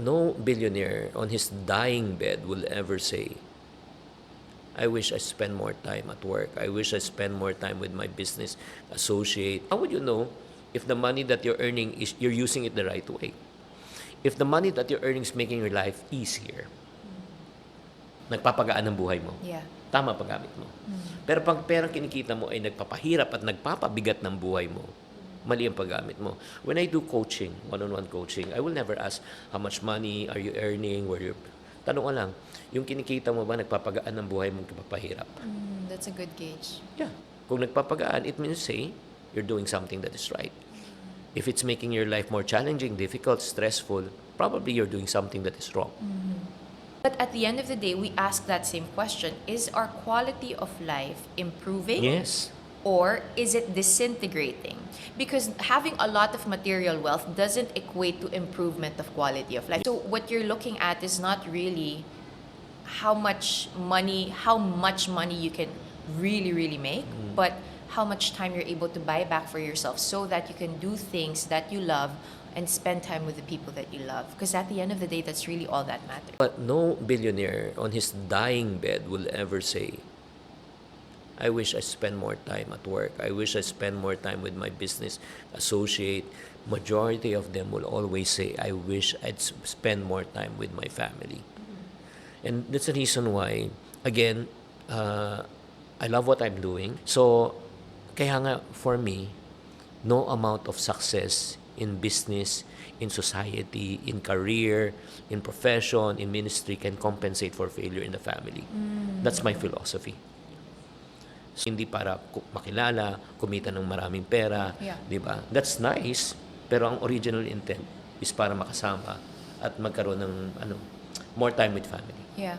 no billionaire on his dying bed will ever say, I wish I spend more time at work. I wish I spend more time with my business associate. How would you know if the money that you're earning is you're using it the right way? If the money that you're earning is making your life easier, nagpapagaan ng buhay mo. Yeah. Tama paggamit mo. Pero pag perang kinikita mo ay nagpapahirap at nagpapabigat ng buhay mo, mali ang paggamit mo. When I do coaching, one-on-one coaching, I will never ask how much money are you earning, where you tanong ko lang, yung kinikita mo ba nagpapagaan ng buhay mo, nagpapahirap? That's a good gauge. Yeah. Kung nagpapagaan, it means say, you're doing something that is right. If it's making your life more challenging, difficult, stressful, probably you're doing something that is wrong. But at the end of the day, we ask that same question. Is our quality of life improving? Yes. Or is it disintegrating? Because having a lot of material wealth doesn't equate to improvement of quality of life. So what you're looking at is not really how much money you can really make, but how much time you're able to buy back for yourself so that you can do things that you love and spend time with the people that you love. Because at the end of the day, that's really all that matters. But no billionaire on his dying bed will ever say, I wish I spend more time at work. I wish I spend more time with my business associate. Majority of them will always say, I wish I'd spend more time with my family. And that's the reason why, again, I love what I'm doing. So, kaya nga, for me, no amount of success in business, in society, in career, in profession, in ministry can compensate for failure in the family. That's my philosophy. So, hindi para makilala, kumita ng maraming pera, Yeah. di ba? That's nice, pero ang original intent is para makasama at magkaroon ng more time with family. Yeah.